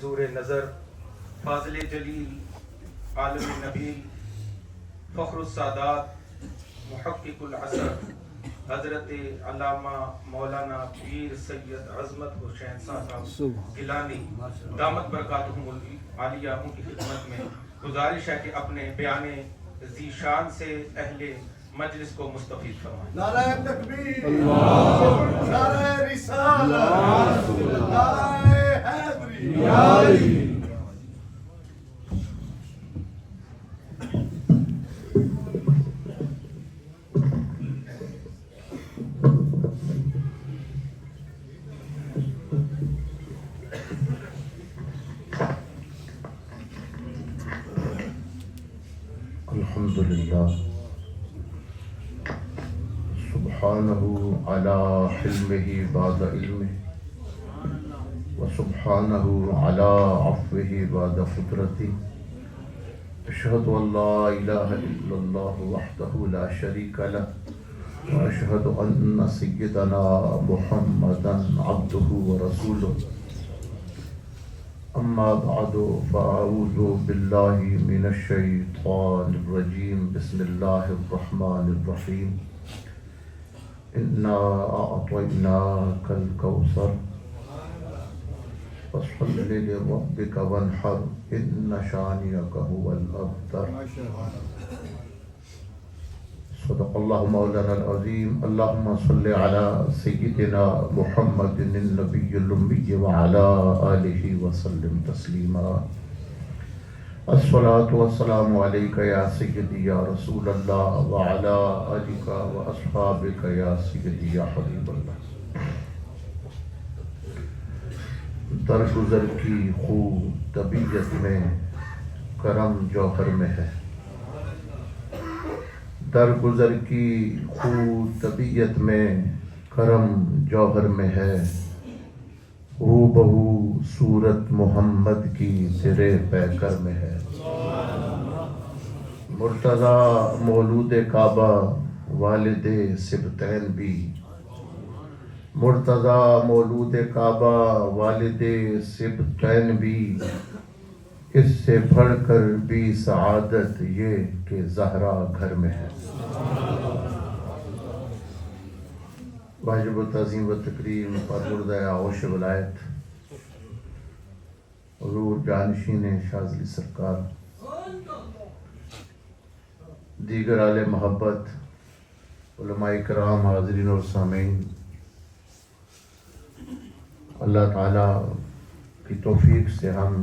زور نظر فاضل جلیل عالم نبیل فخر السادات محقق العصر حضرت علامہ مولانا پیر سید عظمت حسین صاحب گیلانی دامت برکاتہم العالیہ ان کی خدمت میں گزارش ہے کہ اپنے بیان ذی شان سے اہل مجلس کو مستفید فرمائیں۔ نعرہ تکبیر، نعرہ رسالت، نعرہ حیدری۔ الحمدللہ سبحانہ علی حلمہ بعد علمہ وسبحانہ علی عفوہ بعد قدرتہ اشہد ان لا الہ الا اللہ وحدہ لا شریک لہ واشہد ان سیدنا محمدا عبدہ ورسولہ اما بعد فاعوذ باللہ من الشیطان الرجیم بسم اللہ الرحمن الرحیم انا اعطیناک الکوثر فصل لربک وانحر ان شانئک هو الابتر صدق اللہ مولانا العظیم اللہم صل علی سیدنا محمد النبی الامی وعلی آلہ وسلم تسلیما الصلاة والسلام علیکہ یا سیدی یا رسول اللہ وعلی آلہ واصحابک یا سیدی یا حبیب اللہ۔ درگزر کی خوب طبیعت میں کرم جوہر میں ہے، درگزر کی خوب طبیعت میں کرم جوہر میں ہے، ہو بہو صورت محمد کی تیرے پیکر میں ہے۔ مرتضی مولود کعبہ والد سبتین بھی، مرتضی مولود کعبہ والد سبتین بھی، اس سے بڑھ کر بھی سعادت یہ کہ زہرا گھر میں ہے۔ واجب التعظیم و تکریم پادردہ آغوش ولایت حضور جانشین شاذلی سرکار، دیگر اہل محبت، علماء کرام، حاضرین اور سامعین، اللہ تعالیٰ کی توفیق سے ہم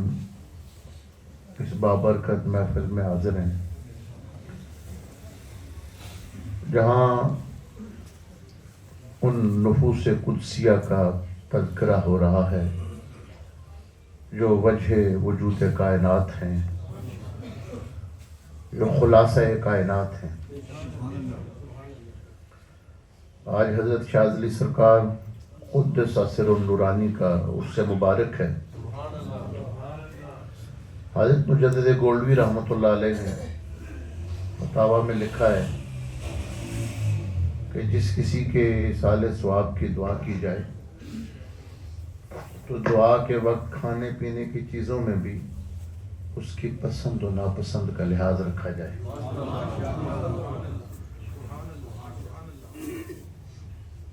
اس بابرکت محفل میں حاضر ہیں جہاں ان نفوس قدسیہ کا تذکرہ ہو رہا ہے جو وجہ وجود کائنات ہیں، جو خلاصہ کائنات ہیں۔ آج حضرت شاذلی سرکار قدس سر النورانی کا عرس مبارک ہے۔ حضرت مجدد گولڈوی رحمۃ اللہ علیہ نے فتاویٰ میں لکھا ہے کہ جس کسی کے ایصال ثواب کی دعا کی جائے تو دعا کے وقت کھانے پینے کی چیزوں میں بھی اس کی پسند و ناپسند کا لحاظ رکھا جائے۔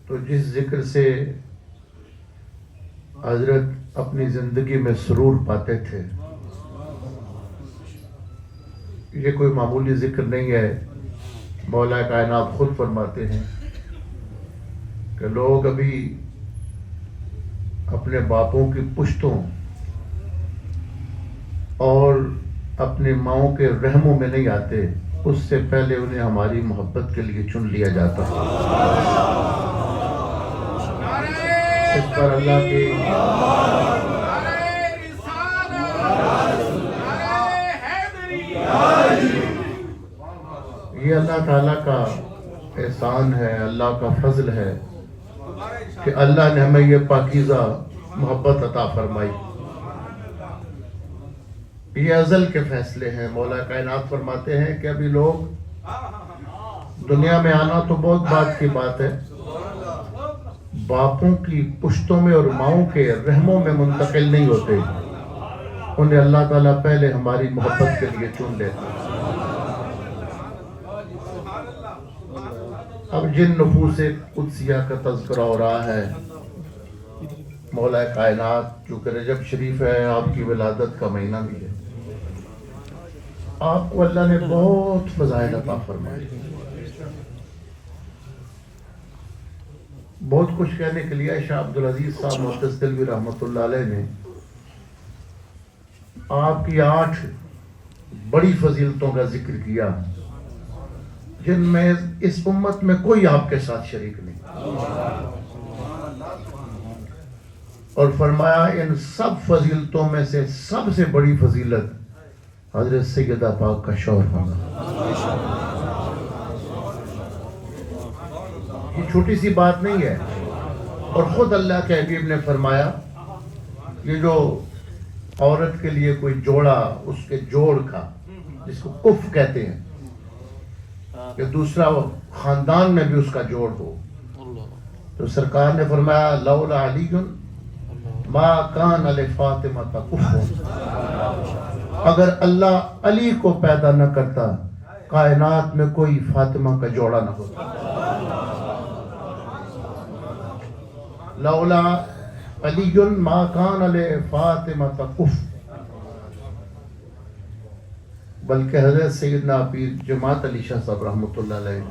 تو جس ذکر سے حضرت اپنی زندگی میں سرور پاتے تھے، یہ کوئی معمولی ذکر نہیں ہے۔ مولا کائنات خود فرماتے ہیں کہ لوگ ابھی اپنے باپوں کی پشتوں اور اپنے ماؤں کے رحموں میں نہیں آتے، اس سے پہلے انہیں ہماری محبت کے لیے چن لیا جاتا ہے۔ اس پر اللہ کی یہ اللہ تعالیٰ کا احسان ہے، اللہ کا فضل ہے کہ اللہ نے ہمیں یہ پاکیزہ محبت عطا فرمائی۔ یہ ازل کے فیصلے ہیں۔ مولا کائنات فرماتے ہیں کہ ابھی لوگ دنیا میں آنا تو بہت بات کی بات ہے، باپوں کی پشتوں میں اور ماؤں کے رحموں میں منتقل نہیں ہوتے۔ انہیں اللہ تعالیٰ پہلے ہماری محبت کے لیے چن لیتے ہیں۔ اب جن نفوس قدسیہ کا تذکرہ ہو رہا ہے، مولا کائنات چونکہ رجب شریف ہے، آپ کی ولادت کا مہینہ بھی ہے، آپ کو اللہ نے بہت فضائل عطا فرمائے، بہت کچھ کہنے کے لیے شاہ عبدالعزیز صاحب محدث دلوی رحمۃ اللہ علیہ نے آپ کی 8 بڑی فضیلتوں کا ذکر کیا جن میں اس امت میں کوئی آپ کے ساتھ شریک نہیں، اور فرمایا ان سب فضیلتوں میں سے سب سے بڑی فضیلت حضرت سیدہ پاک کا شوہر ہونا۔ یہ چھوٹی سی بات نہیں ہے، اور خود اللہ کے حبیب نے فرمایا یہ جو عورت کے لیے کوئی جوڑا، اس کے جوڑ کا جس کو کف کہتے ہیں، کہ دوسرا خاندان میں بھی اس کا جوڑ ہو، تو سرکار نے فرمایا لولا علی ما کان لفاطمہ کف، اگر اللہ علی کو پیدا نہ کرتا کائنات میں کوئی فاطمہ کا جوڑا نہ ہوتا۔ لولا علی ما کان لفاطمہ کف، بلکہ حضرت سیدنا پیر جماعت علی شاہ صاحب رحمۃ اللہ علیہ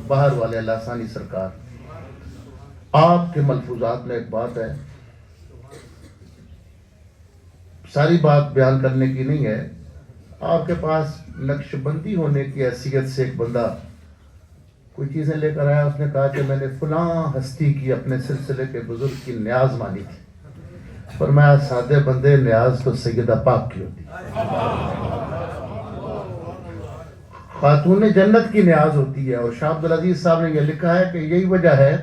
باہر والے اللہ ثانی سرکار، آپ کے ملفوظات میں ایک بات ہے، ساری بات بیان کرنے کی نہیں ہے، آپ کے پاس نقش بندی ہونے کی حیثیت سے ایک بندہ کوئی چیزیں لے کر آیا، اس نے کہا کہ میں نے فلاں ہستی کی اپنے سلسلے کے بزرگ کی نیاز مانی تھی، فرمایا سادے بندے نیاز تو سیدہ پاک کی ہوتی ہے، خاتون جنت کی نیاز ہوتی ہے۔ اور شاہ عبدالعزیز صاحب نے یہ لکھا ہے کہ یہی وجہ ہے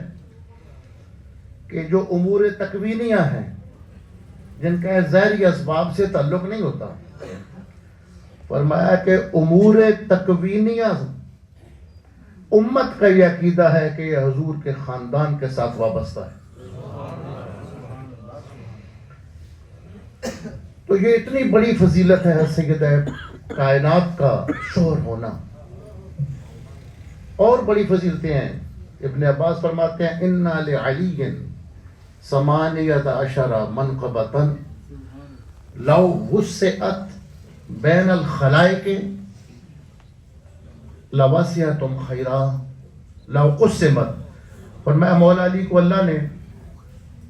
کہ جو امور تکوینیہ ہیں جن کا ظاہری اسباب سے تعلق نہیں ہوتا، فرمایا کہ امور تکوینیہ امت کا یہ عقیدہ ہے کہ یہ حضور کے خاندان کے ساتھ وابستہ ہے، تو یہ اتنی بڑی فضیلت ہے سیدہ کائنات کا شوہر ہونا۔ اور بڑی فضیلتیں ہیں، ابن عباس فرماتے ہیں اِنَّا لِعَلِيٍّ ثَمَانِيَةَ عَشَرَ مَنْقَبَةً لَوْ وُسِّعَتْ بَيْنَ الْخَلَائِقِ لَوَسِعَتْهُمْ خَيْرًا لَوْ قُسِّمَتْ، فرمایا مولا علی کو اللہ نے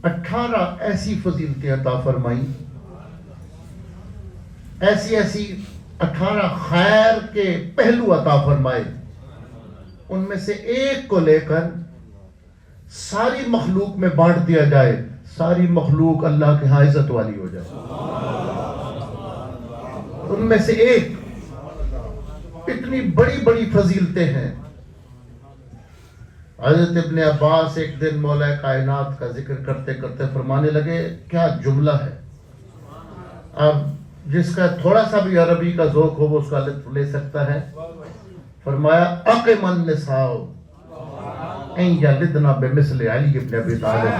18 ایسی فضیلتیں عطا فرمائیں، ایسی 18 خیر کے پہلو عطا فرمائے، ان میں سے ایک کو لے کر ساری مخلوق میں بانٹ دیا جائے، ساری مخلوق اللہ کے ہاں عزت والی ہو جائے، ان میں سے ایک، اتنی بڑی بڑی فضیلتیں ہیں۔ حضرت ابن عباس ایک دن مولا کائنات کا ذکر کرتے کرتے فرمانے لگے کیا جملہ ہے، اب جس کا تھوڑا سا بھی عربی کا ذوق ہو وہ اس کا لطف لے سکتا ہے۔ فرمایا اقم النساء ان یلدنا بمثل علی ابن ابی طالب،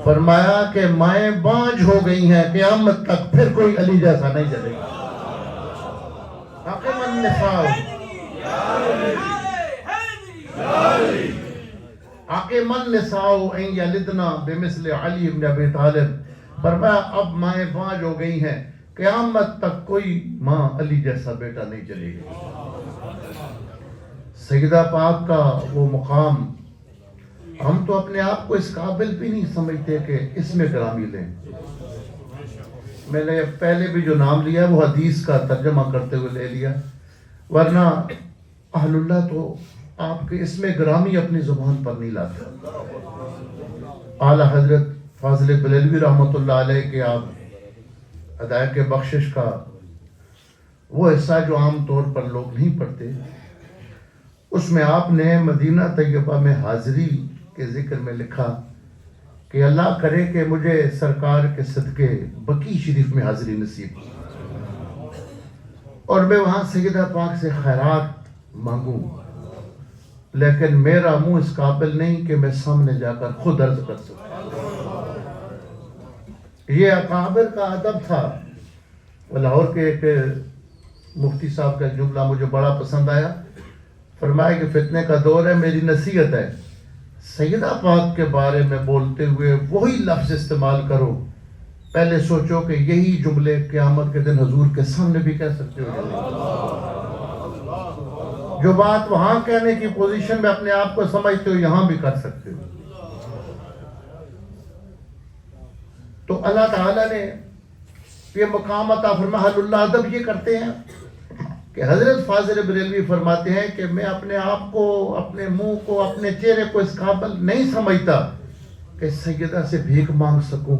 فرمایا کہ مائیں بانجھ ہو گئی ہیں، قیامت تک پھر کوئی علی جیسا نہیں چلے گا۔ اقم النساء اقم النساء ان یلدنا بمثل علی ابن ابی طالب، فرمایا اب مائیں بانجھ ہو گئی ہیں، قیامت تک کوئی ماں علی جیسا بیٹا نہیں چلے گی۔ سیدہ پاک کا وہ مقام، ہم تو اپنے آپ کو اس قابل بھی نہیں سمجھتے کہ اس میں گرامی لیں۔ میں نے پہلے بھی جو نام لیا وہ حدیث کا ترجمہ کرتے ہوئے لے لیا، ورنہ اہل اللہ تو آپ کے اس میں گرامی اپنی زبان پر نہیں لاتے۔ اعلیٰ حضرت فاضل بریلوی رحمۃ اللہ علیہ کے آپ ہدایت بخشش کا وہ حصہ جو عام طور پر لوگ نہیں پڑھتے، اس میں آپ نے مدینہ طیبہ میں حاضری کے ذکر میں لکھا کہ اللہ کرے کہ مجھے سرکار کے صدقے بقیع شریف میں حاضری نصیب ہو، اور میں وہاں سیدہ پاک سے خیرات مانگوں، لیکن میرا منہ اس قابل نہیں کہ میں سامنے جا کر خود عرض کر سکوں۔ یہ اکابر کا ادب تھا. لاہور کے ایک مفتی صاحب کا جملہ مجھے بڑا پسند آیا. فرمایا کہ فتنے کا دور ہے, میری نصیحت ہے سیدہ پاک کے بارے میں بولتے ہوئے وہی لفظ استعمال کرو, پہلے سوچو کہ یہی جملے قیامت کے دن حضور کے سامنے بھی کہہ سکتے ہو. جو بات وہاں کہنے کی پوزیشن میں اپنے آپ کو سمجھتے ہو, یہاں بھی کر سکتے ہو. تو اللہ تعالیٰ نے یہ مقام عطا فرمایا. اہل اللہ ادب یہ کرتے ہیں کہ حضرت فاضل بریلوی فرماتے ہیں کہ میں اپنے آپ کو, اپنے منہ کو, اپنے چہرے کو اس قابل نہیں سمجھتا کہ سیدہ سے بھیک مانگ سکوں,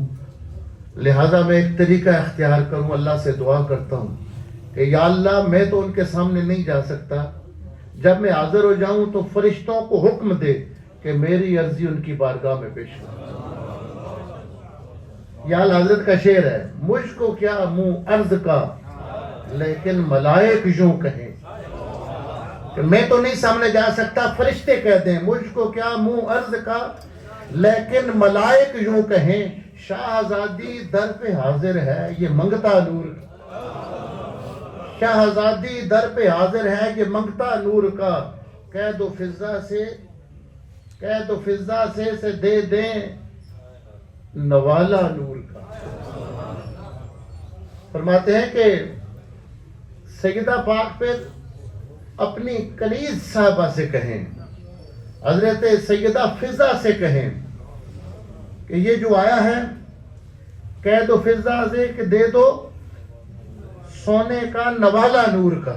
لہذا میں ایک طریقہ اختیار کروں, اللہ سے دعا کرتا ہوں کہ یا اللہ میں تو ان کے سامنے نہیں جا سکتا, جب میں حاضر ہو جاؤں تو فرشتوں کو حکم دے کہ میری عرضی ان کی بارگاہ میں پیش کروں. یا حضرت کا شعر ہے, مجھ کو کیا منہ عرض کا لیکن ملائک یوں کہیں, کہ میں تو نہیں سامنے جا سکتا, فرشتے کہہ دیں مجھ کو کیا منہ عرض کا لیکن ملائک یوں کہیں, شاہزادی در پہ حاضر ہے یہ منگتا نور کا, شاہزادی در پہ حاضر ہے یہ منگتا نور کا, کہہ دو فضا سے دے دیں نوالا نور کا. فرماتے ہیں کہ سیدہ پاک پہ اپنی کنیز صاحبہ سے کہیں, حضرت سیدہ فضا سے کہیں کہ یہ جو آیا ہے کہہ دو فضا سے کہ دے دو سونے کا نوالا نور کا.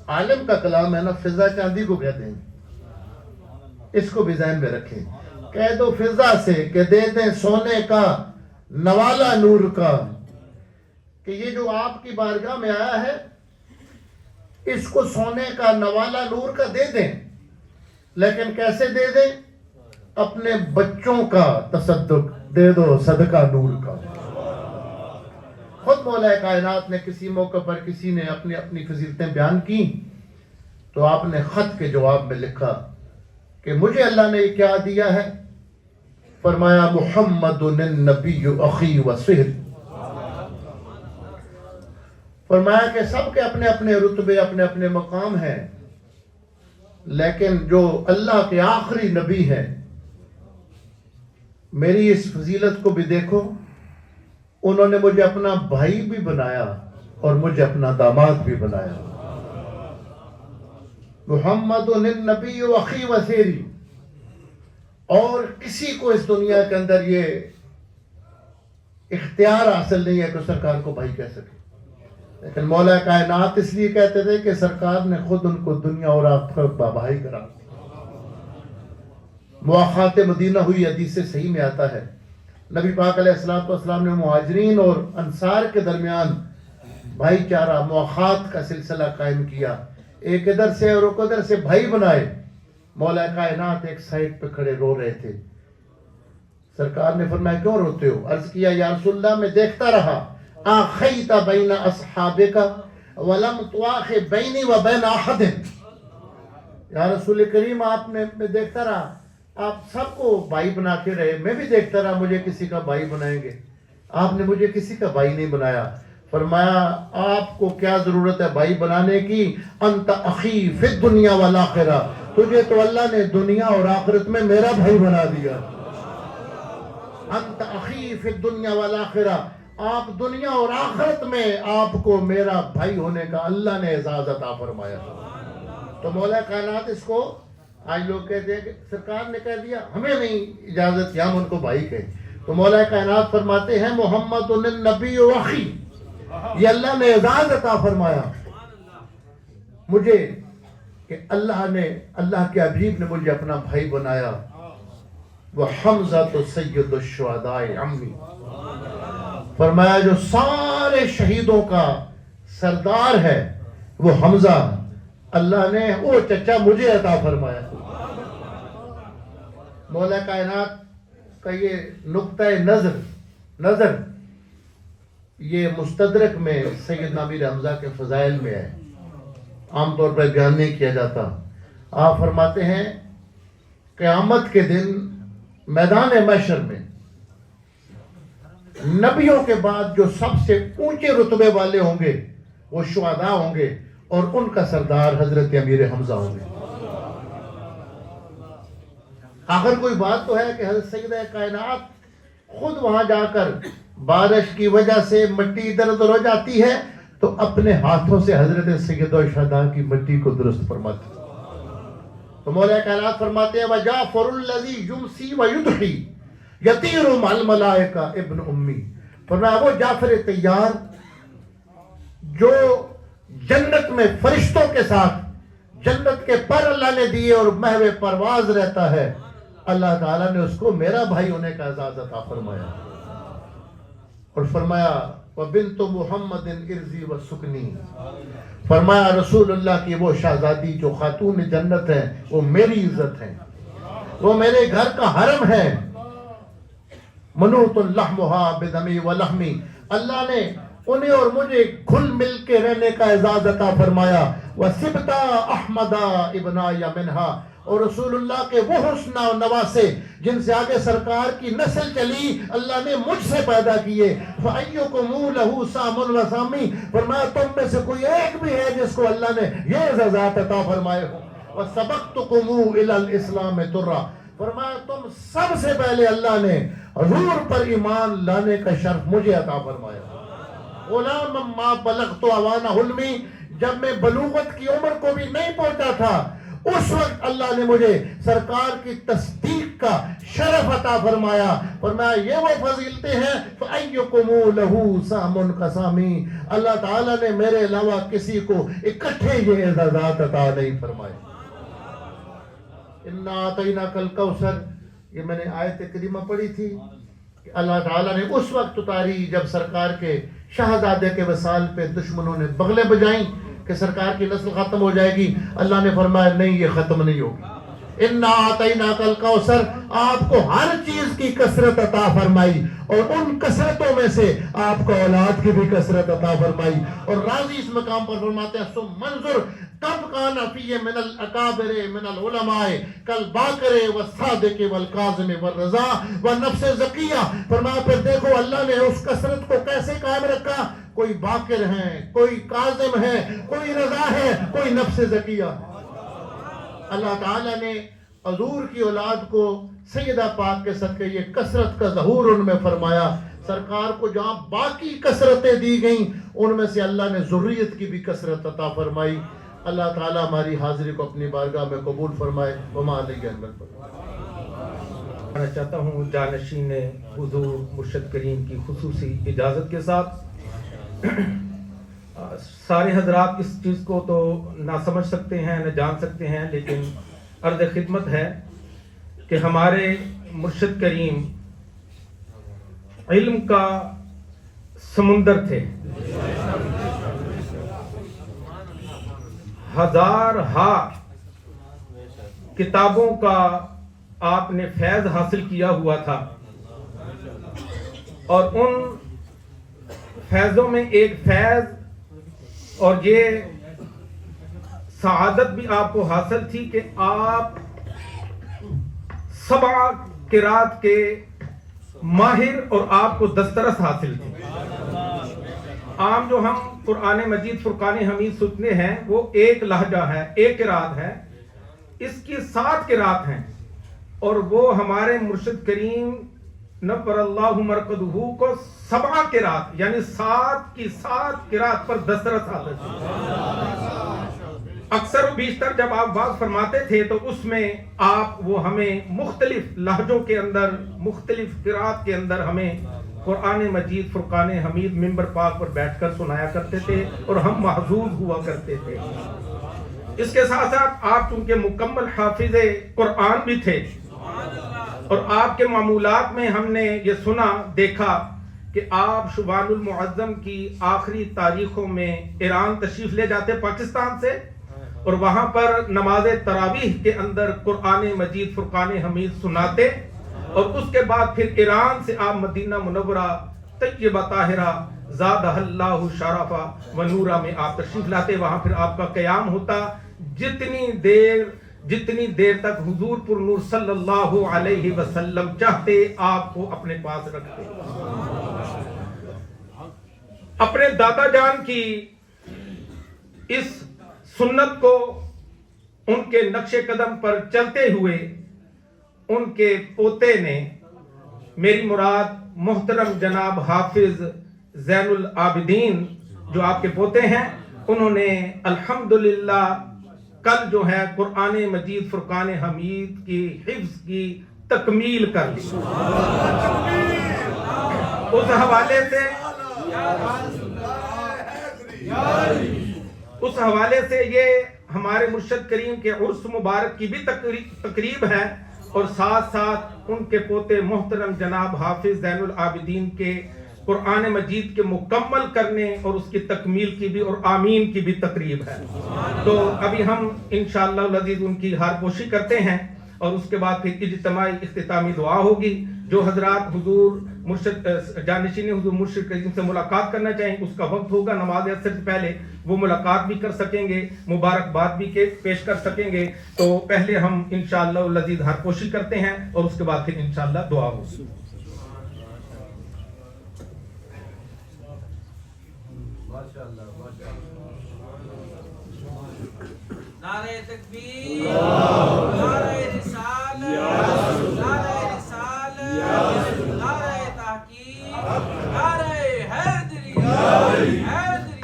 عالم کا کلام ہے نا, فضا چاندی کو کہتے ہیں, اس کو بھی ذہن میں رکھیں. کہہ دو فضا سے کہ دے دیں سونے کا نوالا نور کا, کہ یہ جو آپ کی بارگاہ میں آیا ہے اس کو سونے کا نوالا نور کا دے دیں, لیکن کیسے دے دیں؟ اپنے بچوں کا تصدق دے دو, صدقہ نور کا. خود مولا کائنات نے کسی موقع پر کسی نے اپنی فضیلتیں بیان کی تو آپ نے خط کے جواب میں لکھا کہ مجھے اللہ نے یہ کیا دیا ہے. فرمایا محمد النبی اخی و صہر. فرمایا کہ سب کے اپنے اپنے رتبے, اپنے اپنے مقام ہیں, لیکن جو اللہ کے آخری نبی ہیں, میری اس فضیلت کو بھی دیکھو, انہوں نے مجھے اپنا بھائی بھی بنایا اور مجھے اپنا داماد بھی بنایا. محمد النبی اخی و صہری. اور کسی کو اس دنیا کے اندر یہ اختیار حاصل نہیں ہے کہ سرکار کو بھائی کہہ سکے, لیکن مولا کائنات اس لیے کہتے تھے کہ سرکار نے خود ان کو دنیا اور آخرت کا بھائی کرا. مواخات مدینہ ہوئی, حدیث صحیح میں آتا ہے نبی پاک علیہ السلام نے مہاجرین اور انصار کے درمیان بھائی چارہ مواخات کا سلسلہ قائم کیا, ایک ادھر سے اور ایک ادھر سے بھائی بنائے. مولا کائنات ایک سائڈ پہ کھڑے رو رہے تھے. سرکار نے فرمایا کیوں روتے ہو؟ عرض کیا یا رسول اللہ میں دیکھتا رہا آخیت بین اصحابک ولم تواخ بینی و بین احد. یا رسول کریم آپ نے میں دیکھتا رہا آپ سب کو بھائی بنا کے رہے, میں بھی دیکھتا رہا مجھے کسی کا بھائی بنائیں گے, آپ نے مجھے کسی کا بھائی نہیں بنایا. فرمایا آپ کو کیا ضرورت ہے بھائی بنانے کی, انت اخی فی الدنیا والآخرہ, تجھے تو اللہ نے دنیا اور آخرت میں میرا بھائی بنا دیا. انت اخی فی الدنیا والآخرہ, آپ دنیا اور آخرت میں آپ کو میرا بھائی ہونے کا اللہ نے اعزاز عطا فرمایا. تو مولا کائنات اس کو آج لوگ کہتے ہیں کہ سرکار نے کہہ دیا ہمیں نہیں اجازت کہ ہم ان کو بھائی کہیں. تو مولا کائنات فرماتے ہیں محمد النبی و اخی, یہ اللہ نے اعزاز عطا فرمایا مجھے کہ اللہ کے حبیب نے مجھے اپنا بھائی بنایا. وہ حمزہ تو سید الشہداء عمی. فرمایا جو سارے شہیدوں کا سردار ہے وہ حمزہ, اللہ نے وہ چچا مجھے عطا فرمایا. مولا کائنات کا یہ نقطہ نظر یہ مستدرک میں سیدنا امیر حمزہ کے فضائل میں ہے, عام طور پر بیان نہیں کیا جاتا. آپ فرماتے ہیں قیامت کے دن میدان محشر میں نبیوں کے بعد جو سب سے اونچے رتبے والے ہوں گے وہ شہداء ہوں گے اور ان کا سردار حضرت امیر حمزہ ہوں گے. آخر کوئی بات تو ہے کہ حضرت سیدہ کائنات خود وہاں جا کر بارش کی وجہ سے مٹی ادھر ادھر ہو جاتی ہے تو اپنے ہاتھوں سے حضرت سید الشہداء کی مٹی کو درست فرماتی. تو مولا کائنات فرماتے ہیں وَجَعْفَرُ الَّذِي يُمْسِي وَيُدْحِي يَطِيرُ مَعَ الْمَلَائِكَةِ ابن امی. فرمایا وہ جعفر طیار جو جنت میں فرشتوں کے ساتھ جنت کے پر اللہ نے دیے اور محو پرواز رہتا ہے، اللہ تعالیٰ نے اس کو میرا بھائی ہونے کا اعزاز عطا فرمایا اور فرمایا وَبِنْتُ مُحَمَّدٍ اِرْزِي وَسُكْنِي. فرمایا رسول اللہ کی وہ شہزادی جو خاتون جنت ہیں وہ میری عزت ہیں، وہ میرے گھر کا حرم ہے. منوط لحمها بدمی ولحمی. اللہ نے انہیں اور مجھے گھل مل کے رہنے کا اعزاز عطا فرمایا. وَسِبْتَا أَحْمَدَا إِبْنَايَ مِنْهَا. اور رسول اللہ کے وہ حسن و نواسے جن سے آگے سرکار کی نسل چلی اللہ نے مجھ سے پیدا کیے. فَأَيُّكُمُ لَهُ سَامٌ وَسَامِّ. فرمایا تم میں سے کوئی ایک بھی ہے جس کو اللہ نے یہ اعزازات عطا فرمائے ہوں. وَسَبَقْتُكُمُ إِلَى الْإِسْلَامِ تُرًّا. فرمایا تم سب سے پہلے اللہ نے حضور پر ایمان لانے کا شرف مجھے عطا فرمایا. غلام ما بلغت اوان حلمی. جب میں بلوغت کی عمر کو بھی نہیں پہنچا تھا اس وقت اللہ نے مجھے سرکار کی تصدیق کا شرف عطا فرمایا. فرمایا یہ وہ فضیلتیں ہیں. فَأَيُّكُمُ لَهُ سَامٌ قَسَامِ. اللہ تعالیٰ نے میرے علاوہ کسی کو اکٹھے یہ اعزازات عطا نہیں فرمائے. اِنَّا أَعْطَيْنَاكَ الْكَوْثَرَ. یہ میں نے آیت کریمہ پڑھی تھی کہ اللہ تعالیٰ نے اس وقت اتاری جب سرکار کے شہزادے کے وصال پہ دشمنوں نے بغلیں بجائیں کہ سرکار کی نسل ختم ہو جائے گی. اللہ نے فرمایا نہیں یہ ختم نہیں ہوگی. اِنَّا أَعْطَيْنَاكَ الْكَوْثَرَ. آپ کو ہر چیز کی کثرت عطا فرمائی اور ان کثرتوں میں سے آپ کو اولاد کی بھی کثرت عطا فرمائی. اور راضی اس مقام پر فرماتے ہیں ثم منظر کب کان فی من الاکابر من العلماء کالباکر والصادق والکاظم والرضا والنفس زکیہ. فرمایا پھر دیکھو اللہ نے اس کثرت کو کیسے قائم رکھا. کوئی باکر ہیں، کوئی کاظم ہے، کوئی رضا ہے، کوئی نفس زکیہ. اللہ تعالیٰ نے حضور کی اولاد کو سیدہ پاک کے صدقے یہ کثرت کا ظہور ان میں فرمایا. سرکار کو جہاں باقی کثرتیں دی گئیں ان میں سے اللہ نے ذریت کی بھی کثرت عطا فرمائی. اللہ تعالیٰ ہماری حاضری کو اپنی بارگاہ میں قبول فرمائے. وما علیہ میں چاہتا ہوں جانشین حضور مرشد کریم کی خصوصی اجازت کے ساتھ سارے حضرات اس چیز کو تو نہ سمجھ سکتے ہیں نہ جان سکتے ہیں، لیکن عرض خدمت ہے کہ ہمارے مرشد کریم علم کا سمندر تھے. ہزارہا کتابوں کا آپ نے فیض حاصل کیا ہوا تھا اور ان فیضوں میں ایک فیض اور یہ سعادت بھی آپ کو حاصل تھی کہ آپ 7 قرات کے ماہر اور آپ کو دسترس حاصل تھی. عام جو ہم قرآن مجید فرقان حمید سنتے ہیں وہ ایک لہجہ ہے، ایک قرات ہے. اس کی 7 قرات ہیں اور وہ ہمارے مرشد کریم نبر اللہ مرقدہ کو 7 قرات یعنی 7 کی 7 قرات پر دسترس حاصل تھی. اکثر و بیشتر جب آپ بات فرماتے تھے تو اس میں آپ وہ ہمیں مختلف لہجوں کے اندر مختلف قرات کے اندر ہمیں قرآن مجید فرقان حمید منبر پاک پر بیٹھ کر سنایا کرتے تھے اور ہم محظوظ ہوا کرتے تھے. اس کے ساتھ ساتھ آپ چونکہ مکمل حافظ قرآن بھی تھے اور آپ کے معمولات میں ہم نے یہ سنا دیکھا کہ آپ شبان المعظم کی آخری تاریخوں میں ایران تشریف لے جاتے پاکستان سے اور وہاں پر نماز تراویح کے اندر قرآن مجید فرقان حمید سناتے اور اس کے بعد پھر ایران سے آپ مدینہ منورہ طیبہ طاہرہ زادہ اللہ شرفا و نورا میں آپ تشریف لاتے. وہاں پھر آپ کا قیام ہوتا. جتنی دیر تک حضور پر نور صلی اللہ علیہ وسلم چاہتے آپ کو اپنے پاس رکھتے. اپنے دادا جان کی اس سنت کو ان کے نقش قدم پر چلتے ہوئے ان کے پوتے نے، میری مراد محترم جناب حافظ زین العابدین جو آپ کے پوتے ہیں، انہوں نے الحمدللہ کل جو ہے قرآن مجید فرقان حمید کی حفظ کی تکمیل کر لی۔ اس حوالے سے یہ ہمارے مرشد کریم کے عرس مبارک کی بھی تقریب ہے، اور ساتھ ساتھ ان کے پوتے محترم جناب حافظ زین العابدین کے قرآن مجید کے مکمل کرنے اور اس کی تکمیل کی بھی اور آمین کی بھی تقریب ہے۔ تو ابھی ہم انشاءاللہ العزیز ان کی ہار پوشی کرتے ہیں، اور اس کے بعد پھر اجتماعی اختتامی دعا ہوگی۔ جو حضرات حضور مرشد جانشین حضور مرشد کریم سے ملاقات کرنا چاہیں، اس کا وقت ہوگا نماز عصر سے پہلے، وہ ملاقات بھی کر سکیں گے، مبارکباد بھی پیش کر سکیں گے۔ تو پہلے ہم انشاءاللہ العزیز ہار پوشی کرتے ہیں، اور اس کے بعد پھر انشاءاللہ دعا ہوگی۔ نعرہ تکبیر، نعرہ رسالت، نعرہ رسالت، نعرہ تحقیق، نعرہ حیدری، حیدری۔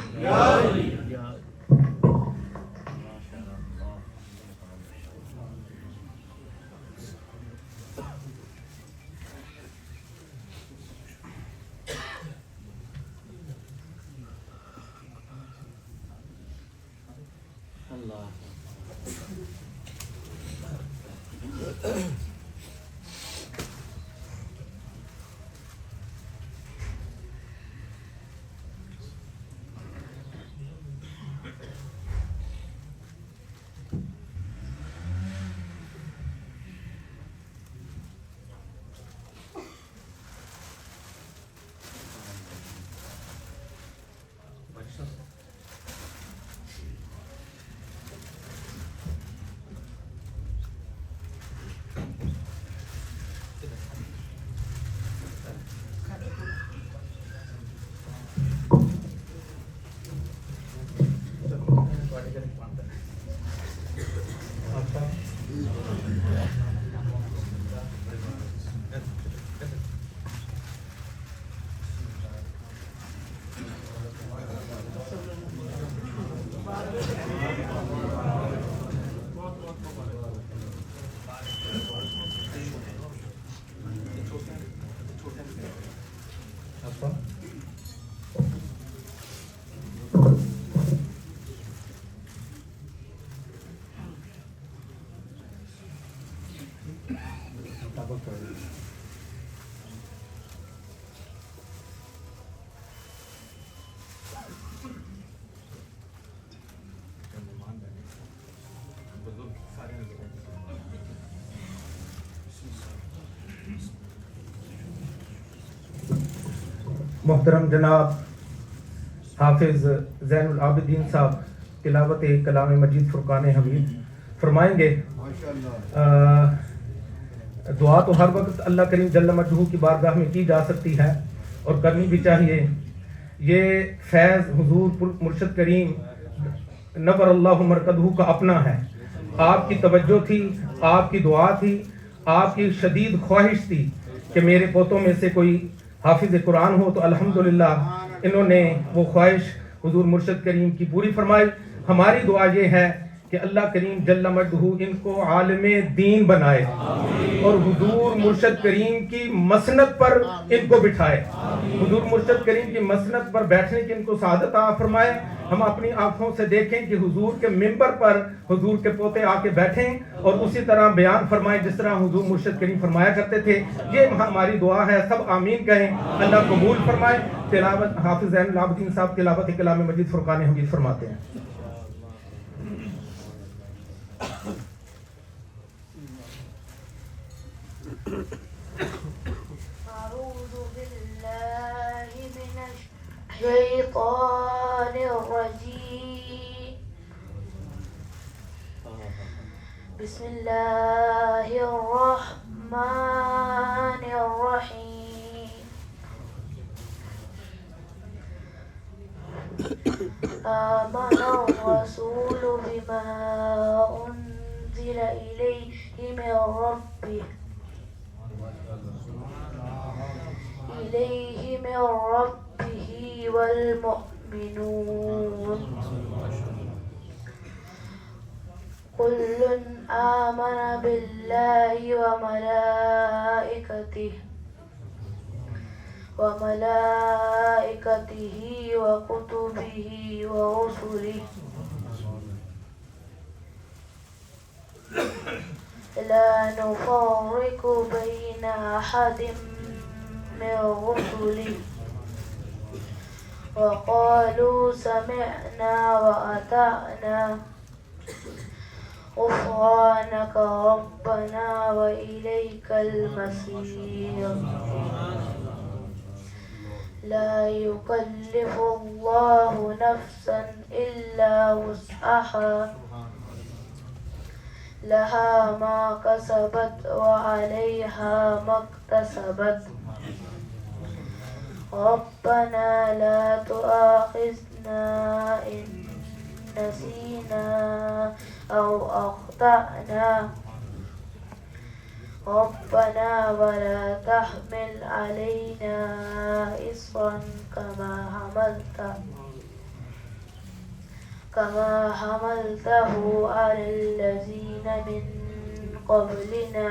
محترم جناب حافظ زین العابدین صاحب تلاوت کلام مجید فرقان حمید فرمائیں گے۔ دعا تو ہر وقت اللہ کریم جل مجدہ کی بارگاہ میں کی جا سکتی ہے اور کرنی بھی چاہیے۔ یہ فیض حضور مرشد کریم نور اللہ مرکزہ کا اپنا ہے۔ آپ کی توجہ تھی، آپ کی دعا تھی، آپ کی شدید خواہش تھی کہ میرے پوتوں میں سے کوئی حافظ قرآن ہو، تو الحمدللہ انہوں نے وہ خواہش حضور مرشد کریم کی پوری فرمائی۔ ہماری دعا یہ ہے کہ اللہ کریم جل مجدہ ان کو عالم دین بنائے اور حضور مرشد کریم کی مسند پر ان کو بٹھائے، حضور مرشد کریم کی مسند پر بیٹھنے کی ان کو سعادت عطا فرمائے۔ ہم اپنی آنکھوں سے دیکھیں کہ حضور کے منبر پر حضور کے پوتے آ کے بیٹھیں اور اسی طرح بیان فرمائیں جس طرح حضور مرشد کریم فرمایا کرتے تھے۔ یہ ہماری دعا ہے، سب آمین کہیں، اللہ قبول فرمائے۔ تلاوت حافظ زین العابدین صاحب تلاوت کلام مجید فرقان حمید فرماتے ہیں۔ أعوذ بالله من الشيطان الرجيم بسم الله الرحمن الرحيم آمن الرسول بما أنزل إليه من ربه والمؤمنون كل آمن بالله وملائكته وكتبه ورسله لا نفرق بين أحد من رسله وقالوا سمعنا وأطعنا غفرانك ربنا وإليك المصير لا يكلف الله نفسا إلا وسعها لها ما كسبت وعليها ما اكتسبت ربنا لا تؤاخذنا إن نسينا أو أخطأنا ربنا ولا تحمل علينا إصرا كما حملته على الذين من قبلنا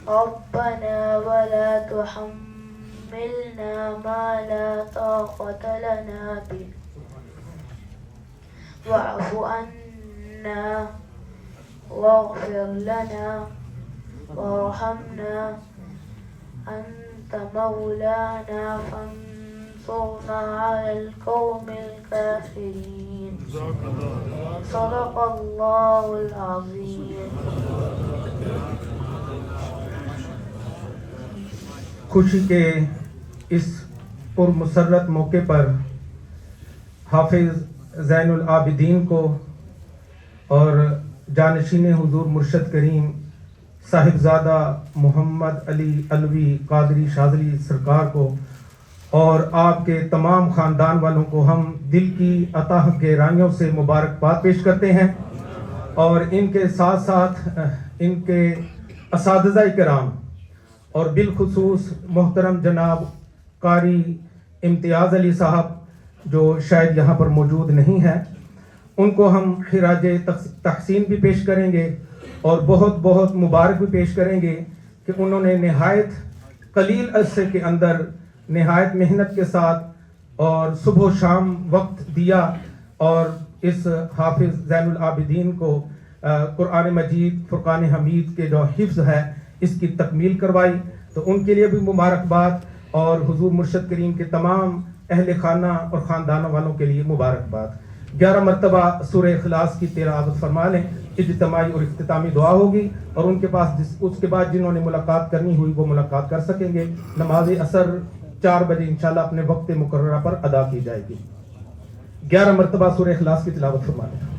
ربنا ولا تحملنا ما لا طاقة لنا به واعف عنا واغفر لنا وارحمنا أنت مولانا فانصرنا على القوم الكافرين صدق الله العظيم. خوشی کے اس پرمسرت موقع پر حافظ زین العابدین کو اور جانشین حضور مرشد کریم صاحبزادہ محمد علی علوی قادری شاذلی سرکار کو اور آپ کے تمام خاندان والوں کو ہم دل کی عطا گہرائیوں سے مبارکباد پیش کرتے ہیں اور ان کے ساتھ ساتھ ان کے اساتذہ کرام اور بالخصوص محترم جناب قاری امتیاز علی صاحب جو شاید یہاں پر موجود نہیں ہیں ان کو ہم خراج تحسین بھی پیش کریں گے اور بہت بہت مبارک بھی پیش کریں گے کہ انہوں نے نہایت قلیل عرصے کے اندر نہایت محنت کے ساتھ اور صبح و شام وقت دیا اور اس حافظ زین العابدین کو قرآن مجید فرقان حمید کے جو حفظ ہے اس کی تکمیل کروائی، تو ان کے لیے بھی مبارکباد اور حضور مرشد کریم کے تمام اہل خانہ اور خاندانوں والوں کے لیے مبارکباد. 11 مرتبہ سورہ اخلاص کی تلاوت فرما لیں، اجتماعی اور اختتامی دعا ہوگی اور ان کے پاس اس کے بعد جنہوں نے ملاقات کرنی ہوئی وہ ملاقات کر سکیں گے. نماز عصر 4 بجے انشاءاللہ اپنے وقت مقررہ پر ادا کی جائے گی. 11 مرتبہ سورہ اخلاص کی تلاوت فرما لیں.